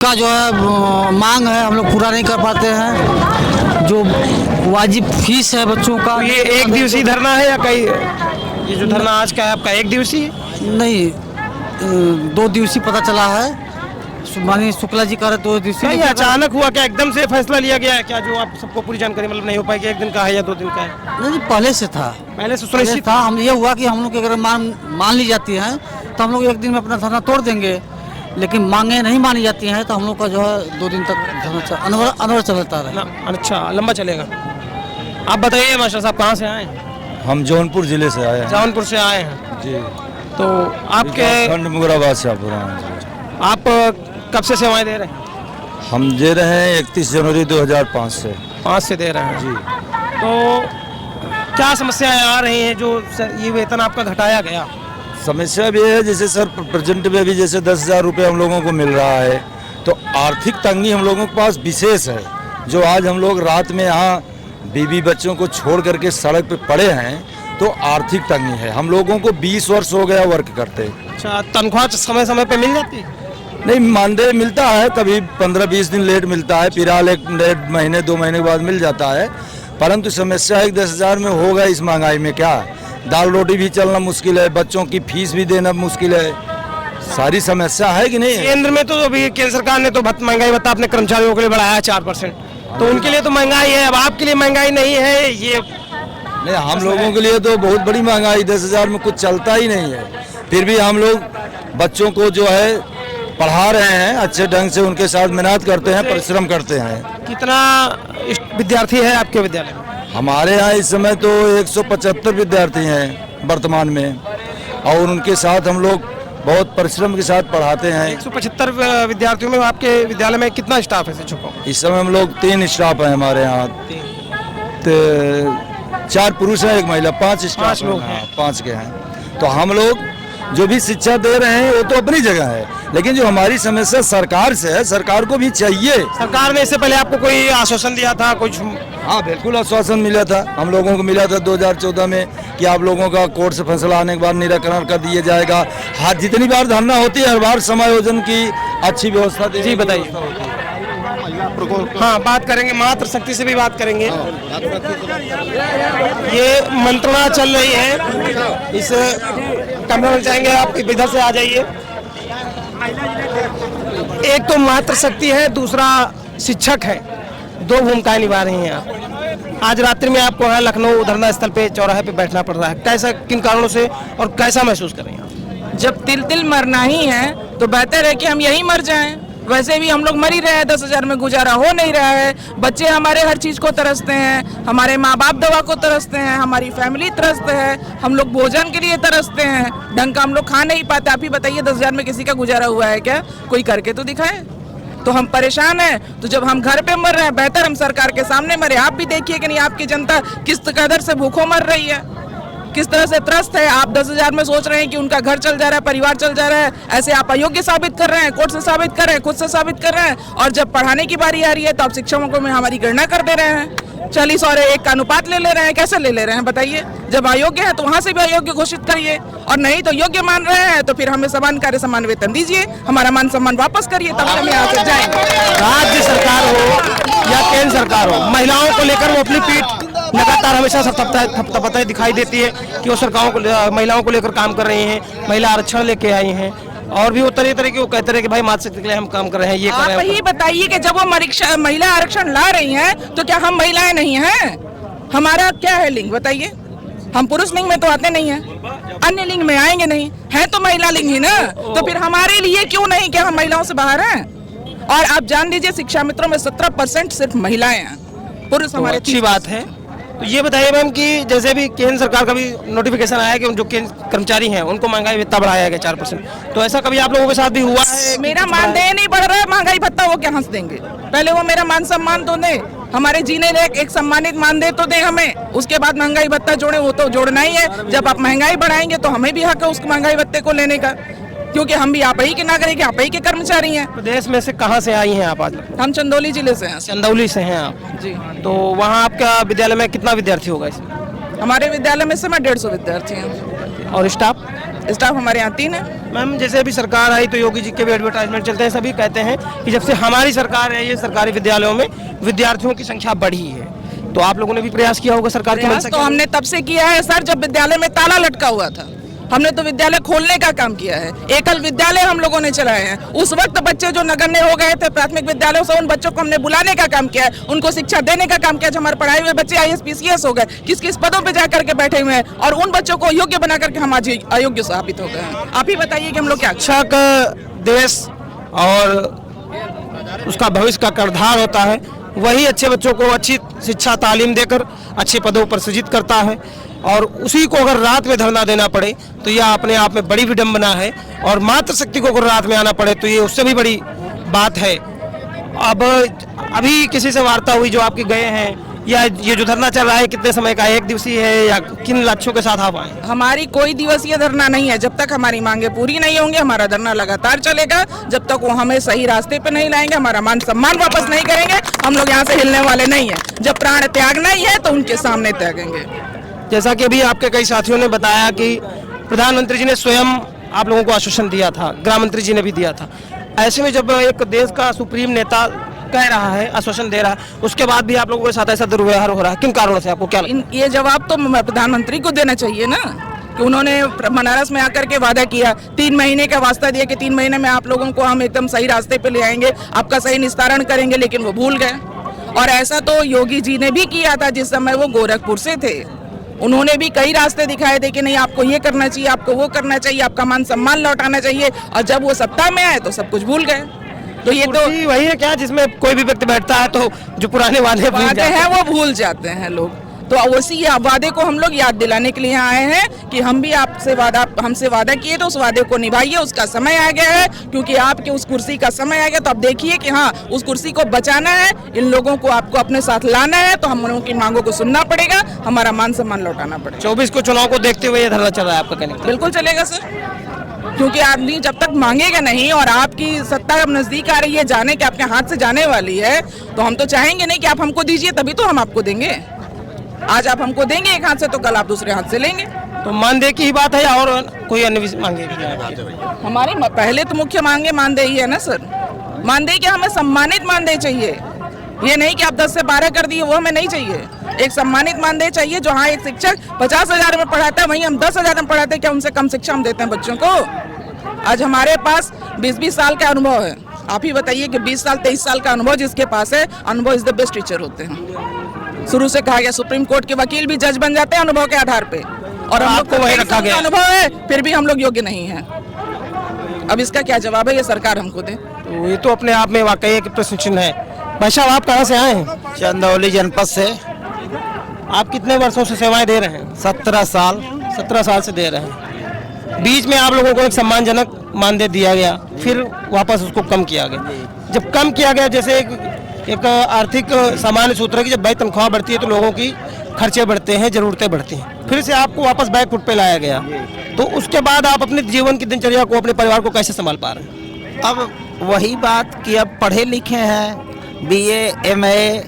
उसका जो है मांग है, हम लोग पूरा नहीं कर पाते हैं। जो वाजिब फीस है बच्चों का। तो ये एक दिवसीय धरना है या कई, ये जो धरना आज का है आपका एक दिवसीय? नहीं, 2 दिवसीय पता चला है। माननीय शुक्ला जी कह रहे 2 दिवसीय। ये अचानक हुआ क्या, एकदम से फैसला लिया गया है क्या, जो आप सबको पूरी जानकारी मतलब नहीं हो पाएगी, एक दिन का है या 2 दिन का है? नहीं, पहले से था। पहले से सुनिश्चित था। हम ये हुआ कि हम लोग अगर मान ली जाती हैं तो हम लोग एक दिन में अपना धरना तोड़ देंगे, लेकिन मांगे नहीं मानी जाती हैं तो हम लोग का जो है 2 दिन तक धरना अनवर चलता रहे। अच्छा, लंबा चलेगा। आप बताइए मास्टर साहब, कहाँ से आए? हम जौनपुर जिले से आए हैं। जौनपुर से आए हैं जी। तो आपके खंड मुगराबाद से आप कब से सेवाएं दे रहे हैं? हम दे रहे हैं 31 जनवरी 2005 से। 5 से दे रहे हैं जी। तो क्या समस्याएं आ रही हैं जो ये वेतन आपका घटाया गया? समस्या भी है, जैसे सर प्रेजेंट में भी जैसे 10,000 रुपये हम लोगों को मिल रहा है, तो आर्थिक तंगी हम लोगों के पास विशेष है। जो आज हम लोग रात में यहाँ बीवी बच्चों को छोड़ करके सड़क पे पड़े हैं, तो आर्थिक तंगी है। हम लोगों को 20 वर्ष हो गया वर्क करते। अच्छा, तनख्वाह समय समय पे मिल जाती है? नहीं, मानदेय मिलता है, कभी 15-20 दिन लेट मिलता है, फिलहाल 1 महीने 2 महीने के बाद मिल जाता है। परंतु समस्या है कि 10,000 में होगा इस महंगाई में क्या? दाल रोटी भी चलना मुश्किल है, बच्चों की फीस भी देना मुश्किल है, सारी समस्या है कि नहीं? केंद्र में तो अभी केंद्र सरकार ने तो महंगाई भत्ता अपने कर्मचारियों के लिए बढ़ाया 4%, तो उनके लिए तो महंगाई है। अब आपके लिए महंगाई नहीं है ये? नहीं, हम लोगों के लिए तो बहुत बड़ी महंगाई, 10,000 में कुछ चलता ही नहीं है। फिर भी हम लोग बच्चों को जो है पढ़ा रहे हैं अच्छे ढंग से, उनके साथ मेहनत करते हैं, परिश्रम करते हैं। कितना विद्यार्थी है आपके विद्यालय में? हमारे यहाँ इस समय तो 175 विद्यार्थी हैं वर्तमान में, और उनके साथ हम लोग बहुत परिश्रम के साथ पढ़ाते हैं। 175 विद्यार्थियों में आपके विद्यालय में कितना स्टाफ है शिक्षकों? इस समय हम लोग 3 स्टाफ हैं हमारे यहाँ, 4 पुरुष हैं 1 महिला, 5 स्टाफ 5 लोग हैं। 5 के हैं। तो हम लोग जो भी शिक्षा दे रहे हैं वो तो अपनी जगह है, लेकिन जो हमारी समस्या सरकार से है, सरकार को भी चाहिए। सरकार ने इससे पहले आपको कोई आश्वासन दिया था कुछ? हाँ, बिल्कुल आश्वासन मिला था, हम लोगों को मिला था 2014 में कि आप लोगों का कोर्ट से फैसला आने के बाद निराकरण कर दिया जाएगा। हाँ, जितनी बार धरना होती है हर बार समायोजन की अच्छी व्यवस्था। जी बताइए। हाँ, बात करेंगे, मातृ शक्ति से भी बात करेंगे। ये मंत्रणा चल रही है, इस कमरे में जाएंगे, आप इधर से आ जाइए। एक तो मातृ शक्ति है, दूसरा शिक्षक है, 2 भूमिकाएं निभा रही हैं आप। आज रात्रि में आपको यहाँ लखनऊ धरना स्थल पे चौराहे पे बैठना पड़ रहा है, कैसा, किन कारणों से और कैसा महसूस कर रही हैं आप? जब तिल मरना ही है तो बेहतर है कि हम यही मर जाएं। वैसे भी हम लोग मर ही रहे हैं, 10,000 में गुजारा हो नहीं रहा है। बच्चे हमारे हर चीज़ को तरसते हैं, हमारे माँ बाप दवा को तरसते हैं, हमारी फैमिली तरसते हैं, हम लोग भोजन के लिए तरसते हैं, ढंग का हम लोग खा नहीं पाते। आप ही बताइए, 10,000 में किसी का गुजारा हुआ है क्या? कोई करके तो दिखाए। तो हम परेशान हैं। तो जब हम घर पे मर रहे हैं, बेहतर हम सरकार के सामने मरे। आप भी देखिए कि नहीं, आपकी जनता किस कदर से भूखों मर रही है, किस तरह से त्रस्त है। आप 10,000 में सोच रहे हैं कि उनका घर चल जा रहा है, परिवार चल जा रहा है। ऐसे आप अयोग्य साबित कर रहे हैं, कोर्ट से साबित कर रहे हैं, खुद से साबित कर रहे हैं। और जब पढ़ाने की बारी आ रही है तो आप शिक्षकों में हमारी गणना कर दे रहे हैं, 40 और 1 का अनुपात ले रहे हैं। कैसे ले रहे हैं बताइए? जब अयोग्य है तो वहाँ से भी अयोग्य घोषित करिए, और नहीं तो योग्य मान रहे हैं तो फिर हमें समान कार्य समान वेतन दीजिए, हमारा मान सम्मान वापस करिए, तब हम यहाँ से जाएंगे। राज्य सरकार हो या केंद्र सरकार हो, महिलाओं को लेकर वो अपनी पीठ लगातार हमेशा थपथपाती दिखाई देती है कि वो सरकारों को, महिलाओं को लेकर काम कर रही हैं, महिला आरक्षण लेके आई हैं, और भी वो तरह के वो कहते रहे कि भाई मातृ शक्ति के लिए हम काम कर रहे हैं, ये कर रहे हैं। आप ही बताइए कि जब वो महिला आरक्षण ला रही हैं तो क्या हम महिलाएं नहीं हैं? हमारा क्या है लिंग बताइए? हम पुरुष लिंग में तो आते नहीं हैं, अन्य लिंग में आएंगे नहीं, है तो महिला लिंग ही ना। तो फिर हमारे लिए क्यों नहीं कि हम महिलाओं से बाहर हैं? और आप जान लीजिए, शिक्षा मित्रों में 17% सिर्फ महिलाएं हैं, पुरुष हमारे। अच्छी बात है। तो ये बताइए मैम कि जैसे भी केंद्र सरकार का भी नोटिफिकेशन आया कि जो केंद्र कर्मचारी हैं उनको महंगाई भत्ता बढ़ाया गया 4%, तो ऐसा कभी आप लोगों के साथ भी हुआ है? मेरा मानदेय नहीं बढ़ रहा है, महंगाई भत्ता वो क्या हंस देंगे? पहले वो मेरा मान सम्मान तो दे, हमारे जीने लायक एक सम्मानित मानदेय तो दे हमें, उसके बाद महंगाई भत्ता जोड़े, वो तो जोड़ना ही है। जब आप महंगाई बढ़ाएंगे तो हमें भी हक है उस महंगाई भत्ते को लेने का, क्योंकि हम भी आप ही के नागरिक हैं, आप ही के कर्मचारी हैं। प्रदेश में से कहाँ से आई हैं आप आज? हम चंदौली जिले से हैं। चंदौली से हैं आप जी। तो वहाँ आपका विद्यालय में कितना विद्यार्थी होगा इसमें? हमारे विद्यालय में से 150 विद्यार्थी हैं। और स्टाफ? स्टाफ हमारे यहाँ 3 है। मैम जैसे अभी सरकार आई तो योगी जी के भी एडवर्टाइजमेंट चलते हैं, सभी कहते हैं कि जब से हमारी सरकार है ये सरकारी विद्यालयों में विद्यार्थियों की संख्या बढ़ी है, तो आप लोगों ने भी प्रयास किया होगा सरकार की प्रयास तो हमने तब से किया है सर जब विद्यालय में ताला लटका हुआ था। हमने तो विद्यालय खोलने का काम किया है, एकल विद्यालय हम लोगों ने चलाए हैं। उस वक्त बच्चे जो नगण्य हो गए थे प्राथमिक विद्यालयों से, उन बच्चों को हमने बुलाने का काम किया है, उनको शिक्षा देने का काम किया। जो हमारे पढ़ाए हुए बच्चे IAS PCS हो गए, किस किस पदों पे जा करके बैठे हुए हैं, और उन बच्चों को योग्य बना करके हम आज अयोग्य साबित हो गए हैं। आप ही बताइए कि हम लोग क्या। शिक्षा का देश और उसका भविष्य का कर्णधार होता है, वही अच्छे बच्चों को अच्छी शिक्षा तालीम देकर अच्छे पदों पर सृजित करता है, और उसी को अगर रात में धरना देना पड़े तो यह अपने आप में बड़ी विडंबना है, और मातृशक्ति को अगर रात में आना पड़े तो ये उससे भी बड़ी बात है। अब अभी किसी से वार्ता हुई जो आपके गए हैं, या ये जो धरना चल रहा है कितने समय का है, 1 दिवसीय है या किन लक्ष्यों के साथ आप आए? हमारी कोई दिवसीय धरना नहीं है। जब तक हमारी मांगे पूरी नहीं होंगी हमारा धरना लगातार चलेगा। जब तक वो हमें सही रास्ते पे नहीं लाएंगे, हमारा मान सम्मान वापस नहीं करेंगे, हम लोग यहाँ से हिलने वाले नहीं है। जब प्राण त्यागना ही है तो उनके सामने त्यागेंगे। जैसा कि अभी आपके कई साथियों ने बताया कि प्रधानमंत्री जी ने स्वयं आप लोगों को आश्वासन दिया था, गृह मंत्री जी ने भी दिया था। ऐसे में जब एक देश का सुप्रीम नेता कह रहा है, आश्वासन दे रहा है, उसके बाद भी आप लोगों के साथ ऐसा दुर्व्यवहार हो रहा है, किन कारणों से? आपको क्या लगता है? ये जवाब तो प्रधानमंत्री को देना चाहिए ना, कि उन्होंने बनारस में आकर के वादा किया, 3 महीने का वास्ता दिया कि 3 महीने में आप लोगों को हम एकदम सही रास्ते पे ले आएंगे, आपका सही निस्तारण करेंगे, लेकिन वो भूल गए। और ऐसा तो योगी जी ने भी किया था जिस समय वो गोरखपुर से थे। उन्होंने भी कई रास्ते दिखाए थे कि नहीं आपको ये करना चाहिए, आपको वो करना चाहिए, आपका मान सम्मान लौटाना चाहिए, और जब वो सत्ता में आए तो सब कुछ भूल गए। तो ये तो वही है क्या जिसमें कोई भी व्यक्ति बैठता है तो जो पुराने वादे हैं वो भूल जाते हैं लोग। तो उसी वादे को हम लोग याद दिलाने के लिए यहाँ आए हैं कि हम भी हमसे वादा किए तो उस वादे को निभाइए। उसका समय आ गया है, क्योंकि आपके उस कुर्सी का समय आ गया। तो आप देखिए कि हाँ, उस कुर्सी को बचाना है, इन लोगों को आपको अपने साथ लाना है, तो हम लोगों की मांगों को सुनना पड़ेगा, हमारा मान सम्मान लौटाना पड़ेगा। 24 को चुनाव को देखते हुए ये धरना चल रहा है आपका कहने? बिल्कुल चलेगा सर, क्योंकि आदमी जब तक मांगेगा नहीं और आपकी सत्ता नजदीक आ रही है, जाने के आपके हाथ से जाने वाली है, तो हम तो चाहेंगे नहीं कि आप हमको दीजिए, तभी तो हम आपको देंगे। आज आप हमको देंगे एक हाथ से, तो कल आप दूसरे हाथ से लेंगे। तो मानदेय की ही बात है या और कोई अन्य मांगे? हमारी पहले तो मुख्य मांगे मानदेय ही है ना सर। मानदेय क्या, हमें सम्मानित मानदेय चाहिए। ये नहीं कि आप 10 से 12 कर दिए, वो हमें नहीं चाहिए। एक सम्मानित मानदेय चाहिए। जो हाँ, एक शिक्षक 50,000 में पढ़ाता है, वहीं हम 10,000 में पढ़ाते हैं, क्या उनसे कम शिक्षा हम देते हैं बच्चों को? आज हमारे पास 20-20 साल का अनुभव है। आप ही बताइए कि 20 साल 23 साल का अनुभव जिसके पास है, अनुभव इज द बेस्ट टीचर होते हैं। शुरू से कहा गया, सुप्रीम कोर्ट के वकील भी जज बन जाते हैं अनुभव के आधार पे, और हम लोग को वही रखा गया अनुभव है, फिर भी हम लोग योग्य नहीं हैं। अब इसका क्या जवाब है, ये सरकार हमको दे। तो ये तो अपने आप में वाकई एक प्रश्न चिन्ह है। भाई साहब, आप कहाँ से आए हैं? चंदौली जनपद से। आप कितने वर्षों से सेवाएं दे रहे हैं? 17 साल। 17 साल से दे रहे हैं। बीच में आप लोगों को एक सम्मानजनक मानदेय दिया गया, फिर वापस उसको कम किया गया। जब कम किया गया, जैसे एक आर्थिक सामान्य सूत्र है कि जब भाई तनख्वाह बढ़ती है तो लोगों की खर्चे बढ़ते हैं, जरूरतें बढ़ती हैं, फिर से आपको वापस बैक फुट पे लाया गया। तो उसके बाद आप अपने जीवन की दिनचर्या को, अपने परिवार को कैसे संभाल पा रहे हैं? अब वही बात कि अब पढ़े लिखे हैं, BA MA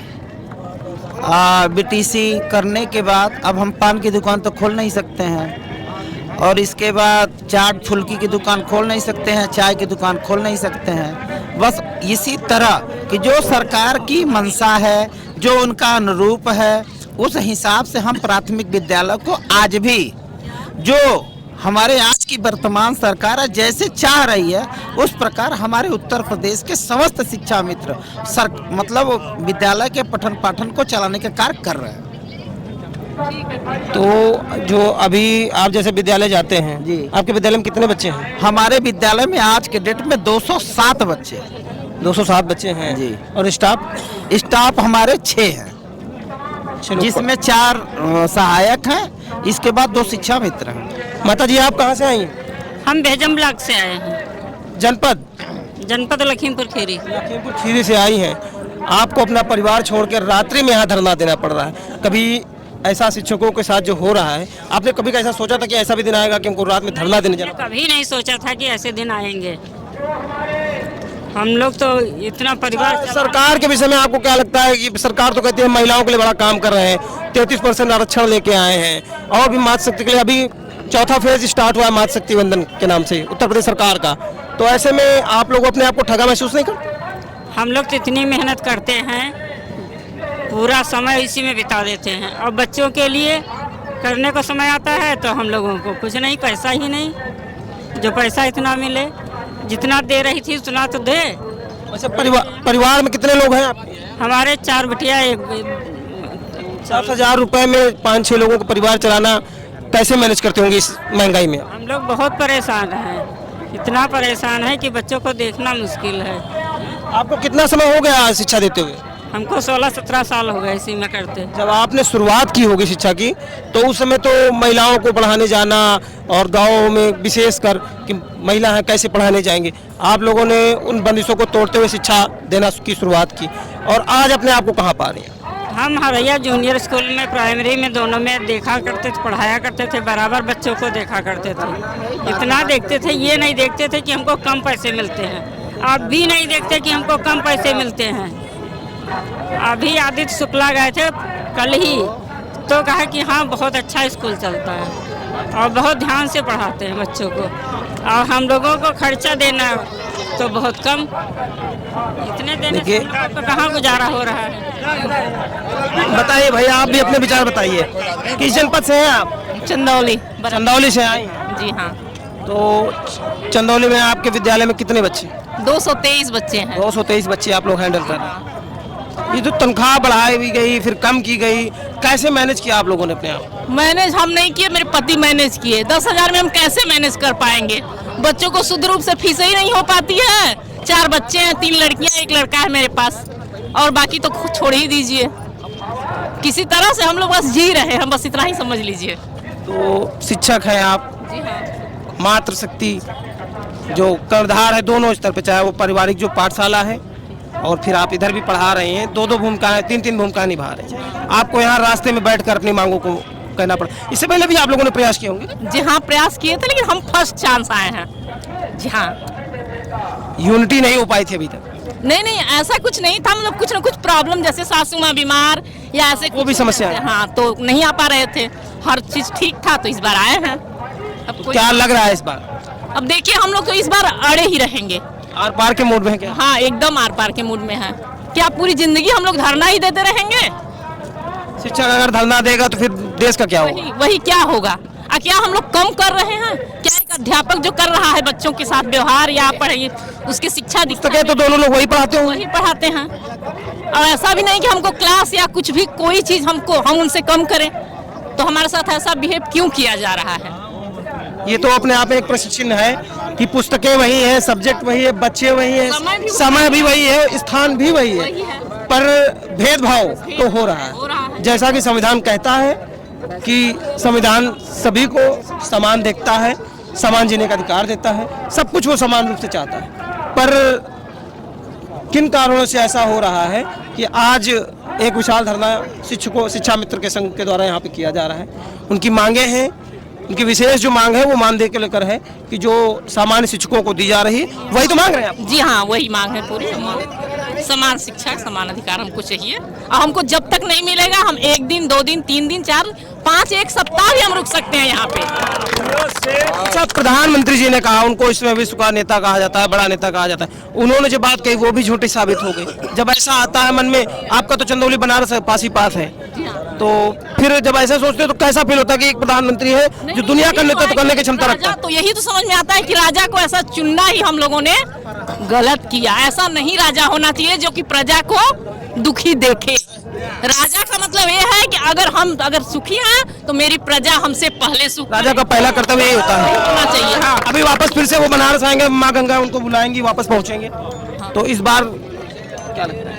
BTC करने के बाद अब हम पान की दुकान तो खोल नहीं सकते हैं, और इसके बाद चाट फुल्की की दुकान खोल नहीं सकते हैं, चाय की दुकान खोल नहीं सकते हैं। बस इसी तरह कि जो सरकार की मंशा है, जो उनका अनुरूप है, उस हिसाब से हम प्राथमिक विद्यालय को आज भी जो हमारे आज की वर्तमान सरकार है जैसे चाह रही है, उस प्रकार हमारे उत्तर प्रदेश के समस्त शिक्षा मित्र मतलब विद्यालय के पठन पाठन को चलाने का कार्य कर रहे हैं। तो जो अभी आप जैसे विद्यालय जाते हैं जी, आपके विद्यालय में कितने बच्चे हैं? हमारे विद्यालय में आज के डेट में 207 बच्चे। 207 बच्चे हैं जी। और स्टाफ हमारे 6 हैं, जिसमें 4 सहायक हैं, इसके बाद 2 शिक्षा मित्र हैं। माता जी, आप कहाँ से आई हैं? हम बेहजम ब्लॉक से आए हैं। जनपद लखीमपुर खीरी। लखीमपुर खीरी से आई हैं। आपको अपना परिवार छोड़कर रात्रि में यहाँ धरना देना पड़ रहा है। कभी ऐसा शिक्षकों के साथ जो हो रहा है, आपने कभी ऐसा सोचा था कि ऐसा भी दिन आएगा कि हमको रात में धरना देने जाना? कभी नहीं सोचा था कि ऐसे दिन आएंगे। हम लोग तो इतना परिवार। सरकार के विषय में आपको क्या लगता है कि सरकार तो कहती है महिलाओं के लिए बड़ा काम कर रहे हैं, 33% आरक्षण लेके आए हैं, और भी मातृशक्ति के लिए अभी चौथा फेज स्टार्ट हुआ है मातृ शक्ति वंदन के नाम से उत्तर प्रदेश सरकार का, तो ऐसे में आप लोग अपने आप को ठगा महसूस नहीं करते? हम लोग तो इतनी मेहनत करते हैं, पूरा समय इसी में बिता देते हैं, और बच्चों के लिए करने को समय आता है तो हम लोगों को कुछ नहीं, पैसा ही नहीं, जो पैसा इतना मिले, जितना दे रही थी उतना तो दे। अच्छा, परिवार में कितने लोग हैं आप? हमारे 4 बिटिया, एक 7,000 रुपए में 5-6 लोगों का परिवार चलाना कैसे मैनेज करते होंगे इस महंगाई में? हम लोग बहुत परेशान हैं, इतना परेशान है कि बच्चों को देखना मुश्किल है। आपको कितना समय हो गया शिक्षा देते हुए? हमको 16-17 साल हो गए इसी में करते। जब आपने शुरुआत की होगी शिक्षा की, तो उस समय तो महिलाओं को पढ़ाने जाना और गाँव में विशेष कर कि महिला हैं कैसे पढ़ाने जाएंगे, आप लोगों ने उन बंदिशों को तोड़ते हुए शिक्षा देना की शुरुआत की, और आज अपने आप को कहाँ पा रही हैं? हम हरैया जूनियर स्कूल में, प्राइमरी में, दोनों में देखा करते थे, पढ़ाया करते थे, बराबर बच्चों को देखा करते थे। इतना देखते थे, ये नहीं देखते थे कि हमको कम पैसे मिलते हैं। आप भी नहीं देखते कि हमको कम पैसे मिलते हैं। अभी आदित्य शुक्ला गए थे कल ही, तो कहा कि हाँ बहुत अच्छा स्कूल चलता है और बहुत ध्यान से पढ़ाते हैं बच्चों को, और हम लोगों को खर्चा देना तो बहुत कम, इतने देने से आपका कहाँ गुजारा हो रहा है। बताइए भैया, आप भी अपने विचार बताइए। किस जनपद से हैं आप? चंदौली। चंदौली से आई हैं? जी हाँ। तो चंदौली में आपके विद्यालय में कितने बच्चे? 223 बच्चे हैं। 223 बच्चे आप लोग हैंडल कर रहे हैं। ये जो तनख्वाह बढ़ाई भी गई फिर कम की गई, कैसे मैनेज किया आप लोगों ने अपने आप? मैनेज हम नहीं किए, मेरे पति मैनेज किए। 10,000 में हम कैसे मैनेज कर पाएंगे? बच्चों को शुद्ध रूप से फीस ही नहीं हो पाती है। 4 बच्चे हैं, 3 लड़कियां, 1 लड़का है मेरे पास, और बाकी तो छोड़ ही दीजिए। किसी तरह से हम लोग बस जी रहे हैं, हम बस इतना ही समझ लीजिए। तो शिक्षक हैं आप? जी हाँ। मातृ शक्ति जो कर्णधार है दोनों स्तर पे, चाहे वो पारिवारिक जो पाठशाला है और फिर आप इधर भी पढ़ा रहे हैं, 2-2 भूमिकाएं, 3-3 भूमिकाएं निभा रहे हैं। आपको यहाँ रास्ते में बैठकर अपनी मांगों को कहना पड़ा। इससे पहले भी आप लोगों ने प्रयास किए होंगे? जी हाँ, प्रयास किए थे, लेकिन हम फर्स्ट चांस आए हैं। जी हाँ। यूनिटी नहीं हो पाई थी अभी तक? नहीं, ऐसा कुछ नहीं था। हम लोग कुछ न कुछ प्रॉब्लम, जैसे सासू माँ बीमार या ऐसे वो भी समस्या है। हाँ, तो नहीं आ पा रहे थे। हर चीज ठीक था तो इस बार आए हैं। अब क्या लग रहा है इस बार? अब देखिए, हम लोग तो इस बार अड़े ही रहेंगे। आर पार के मूड में है क्या? हाँ, एकदम आर पार के मूड में है। क्या पूरी जिंदगी हम लोग धरना ही देते रहेंगे? शिक्षक अगर धरना देगा तो फिर देश का क्या होगा? वही क्या होगा? क्या हम लोग कम कर रहे हैं? क्या एक अध्यापक जो कर रहा है बच्चों के साथ व्यवहार या पढ़ाई, उसकी शिक्षा दिखता है? तो दोनों लोग वही पढ़ाते होंगे? वही पढ़ाते हैं, और ऐसा भी नहीं कि हमको क्लास या कुछ भी कोई चीज हम उनसे कम करें। तो हमारे साथ ऐसा बिहेव क्यों किया जा रहा है? ये तो अपने आप में एक प्रशिक्षण है कि पुस्तकें वही है, सब्जेक्ट वही है, बच्चे वही है, समय भी वही है, स्थान भी वही है, पर भेदभाव तो हो रहा है। जैसा कि संविधान कहता है कि संविधान सभी को समान देखता है, समान जीने का अधिकार देता है, सब कुछ वो समान रूप से चाहता है, पर किन कारणों से ऐसा हो रहा है कि आज एक विशाल धरना शिक्षकों, शिक्षा मित्र के संघ के द्वारा यहाँ पे किया जा रहा है। उनकी मांगे हैं, उनकी विशेष जो मांग है वो मानदेय के लेकर है कि जो सामान्य शिक्षकों को दी जा रही है वही तो मांग रहे हैं आप? जी हाँ, वही मांग है पूरी। समान शिक्षा, समान अधिकार हमको चाहिए, और हमको जब तक नहीं मिलेगा हम 1 दिन, 2 दिन, 3 दिन, 4, 5, 1 सप्ताह भी हम रुक सकते हैं यहाँ पे। अच्छा, प्रधानमंत्री जी ने कहा, उनको इसमें विश्व का नेता कहा जाता है, बड़ा नेता कहा जाता है, उन्होंने जो बात कही वो भी झूठी साबित हो गई। जब ऐसा आता है मन में, आपका तो चंदौली बनारस पास ही पास है, तो फिर जब ऐसा सोचते हो तो कैसा फील होता है कि एक प्रधानमंत्री है जो दुनिया का नेतृत्व करने की क्षमता रखता है? तो यही तो समझ में आता है कि राजा को ऐसा चुनना ही हम लोगों ने गलत किया। ऐसा नहीं राजा होना चाहिए जो कि प्रजा को दुखी देखे। राजा का मतलब ये है कि अगर सुखी हैं तो मेरी प्रजा हमसे पहले सुखी। राजा का पहला कर्तव्य यही होता है, होना चाहिए। हाँ। अभी वापस फिर से वो बनारस आएंगे, माँ गंगा उनको बुलाएंगी, वापस पहुंचेंगे, तो इस बार क्या लगता है?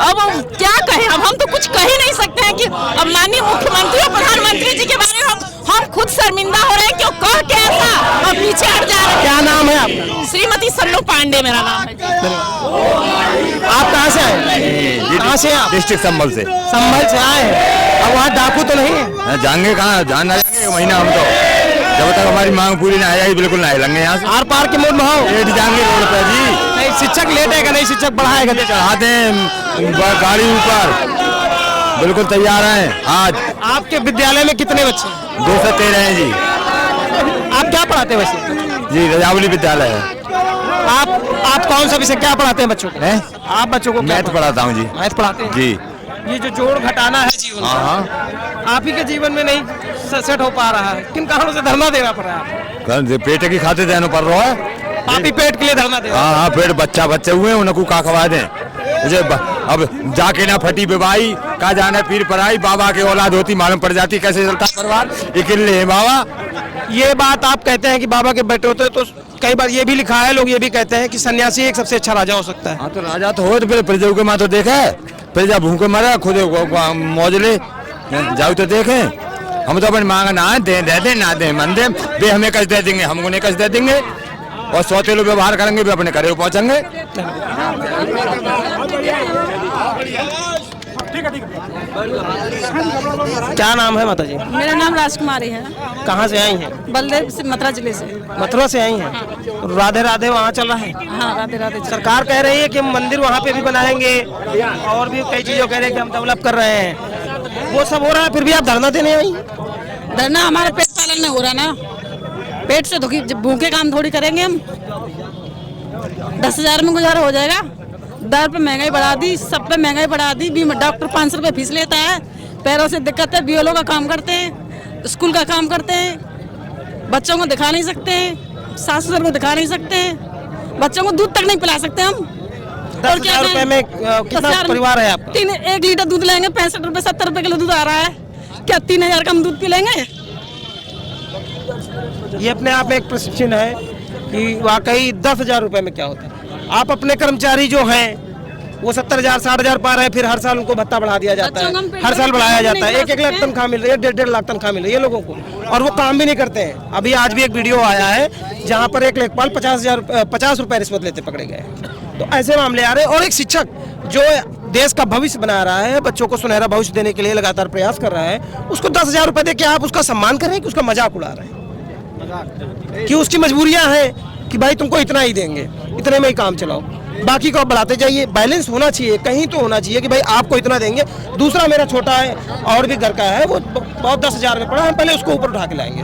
अब हम क्या कहें? अब हम तो कुछ कह ही नहीं सकते हैं कि अब माननीय मुख्यमंत्री और प्रधानमंत्री जी के बारे में हम खुद शर्मिंदा हो रहे हैं क्यों कह के ऐसा और पीछे हट जा रहे हैं। क्या नाम है आपका? श्रीमती सन्नू पांडे मेरा नाम है। आप कहाँ से आए? कहाँ से आप? डिस्ट्रिक्ट संभल से। संभल से आए हैं। अब वहाँ डाकू तो नहीं है? जाएंगे कहाँ, जाना जाएंगे महीना हम तो, जब तक हमारी मांग पूरी ना आएगी बिल्कुल ना हिलेंगे यहाँ से। आर पार के मूड में हो? लेट जाएंगे रोड पे जी। नहीं, शिक्षक लेटेगा नहीं, शिक्षक बढ़ाएगा। चढ़ाते हैं गाड़ी ऊपर, बिल्कुल तैयार हैं। आज आपके विद्यालय में कितने बच्चे? 213 हैं जी। आप क्या पढ़ाते हैं वैसे? जी रजावली विद्यालय है। आप कौन सा विषय क्या पढ़ाते हैं बच्चों को? हैं? आप बच्चों को क्या मैथ पढ़ाता हूँ जी। मैथ पढ़ाते हैं? जी। ये जो जोड़ घटाना है जीवन में, हाँ आप ही के जीवन में नहीं सेट हो पा रहा है, किन कारणों से धरना देना पड़ रहा है आपको? पेट की खाते देना पड़ रहा है। आप ही पेट के लिए धरना दे रहे हैं? हाँ पेट बच्चे हुए हैं उनको का खवा दें। अब जाके ना फटी बेबाई का जाने पीर पराई, बाबा की औलाद होती मालूम पड़ जाती कैसे चलता परिवार। अकेले हैं बाबा। ये बात आप कहते हैं कि बाबा के बेटे होते तो कई बार ये भी लिखा है, लोग ये भी कहते हैं कि सन्यासी एक सबसे अच्छा राजा हो सकता है। हाँ तो राजा तो हो तो फिर प्रजा के माँ तो देखे, प्रजा भूखे मरा खुद मौजले जाओ तो देखे। हम तो अपन मांगा ना दे दे ना दे मन दे वे हमें कस दे देंगे, हमको नहीं कस दे देंगे और सौतेलू व्यवहार करेंगे वे अपने घरे पहुंचेंगे। क्या नाम है माता जी? मेरा नाम राजकुमारी है। कहाँ से आई हैं? बलदेव से, मथुरा जिले से। मथुरा से आई हैं। तो राधे राधे वहाँ चल रहा है। हाँ राधे राधे। सरकार कह रही है कि हम मंदिर वहाँ पे भी बनाएंगे और भी कई चीजों कह रहे हैं कि हम डेवलप कर रहे हैं, वो सब हो रहा है, फिर भी आप धरना देने आई? धरना हमारा पेट पालन नहीं हो रहा ना, पेट से दुखी, भूखे काम थोड़ी करेंगे हम। 10,000 में गुजारा हो जाएगा? दर पे महंगाई बढ़ा दी, सब पे महंगाई बढ़ा दी। डॉक्टर 500 रुपये फीस लेता है, पैरों से दिक्कत है, बीएलओ का काम करते हैं, स्कूल का काम करते हैं, बच्चों को दिखा नहीं सकते हैं, सास ससुर को दिखा नहीं सकते हैं, बच्चों को दूध तक नहीं पिला सकते हम। 10,000 रुपए में कितना परिवार है आपका? 1 लीटर दूध लेंगे 65 रुपये 70 रुपये किलो दूध आ रहा है, क्या 3,000 का हम दूध पी लेंगे? ये अपने आप में एक प्रशिक्षण है कि वाकई 10,000 रुपए में क्या होता है। आप अपने कर्मचारी जो हैं वो 70,000 60,000 पा रहे हैं, फिर हर साल उनको भत्ता बढ़ा दिया जाता है, हर साल बढ़ाया जाता है, 1-1 लाख तनख्वाह मिल रही है, 1.5 लाख तनख्वाह मिल रही है लोगों को, और वो काम भी नहीं करते हैं। अभी आज भी एक वीडियो आया है जहाँ पर एक लेखपाल 50 रुपए रिश्वत लेते पकड़े गए। तो ऐसे मामले आ रहे हैं। और एक शिक्षक जो देश का भविष्य बना रहा है, बच्चों को सुनहरा भविष्य देने के लिए लगातार प्रयास कर रहा है, उसको 10,000 रुपए दे के आप उसका सम्मान कर रहे हैं कि उसका मजाक उड़ा रहे हैं, कि उसकी मजबूरियां हैं कि भाई तुमको इतना ही देंगे, इतने में ही काम चलाओ, बाकी को आप बढ़ाते जाइए। बैलेंस होना चाहिए, कहीं तो होना चाहिए कि भाई आपको इतना देंगे, दूसरा मेरा छोटा है और भी घर का है, वो बहुत 10,000 में पड़ा, हम पहले उसको ऊपर उठा के लाएंगे।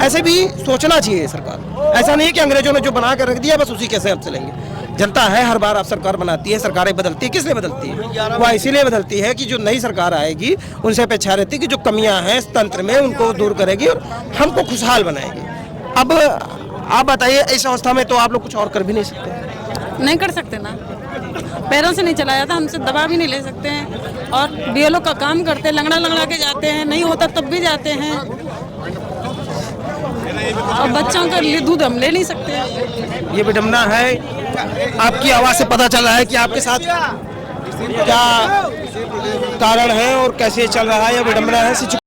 ऐसे भी सोचना चाहिए सरकार। ऐसा नहीं कि अंग्रेजों ने जो बना कर रख दिया बस उसी के हिसाब से चलेंगे। जनता है, हर बार आप सरकार बनाती है, सरकारें बदलती है, किस लिए बदलती है? वो इसीलिए बदलती है कि जो नई सरकार आएगी उनसे अपेक्षा रहती है कि जो कमियां हैं इस तंत्र में उनको दूर करेगी और हमको खुशहाल बनाएगी। अब आप बताइए, इस अवस्था में तो आप लोग कुछ और कर भी नहीं सकते। नहीं कर सकते ना, पैरों से नहीं चलाया था, हमसे दवा भी नहीं ले सकते हैं, और बीएलओ का काम करते हैं, लंगड़ा के जाते हैं, नहीं होता तब भी जाते हैं, और बच्चों के लिए दूध हम ले नहीं सकते। ये विडम्बना है। आपकी आवाज से पता चल रहा है कि आपके साथ क्या कारण है और कैसे चल रहा है, यह विडम्बना है।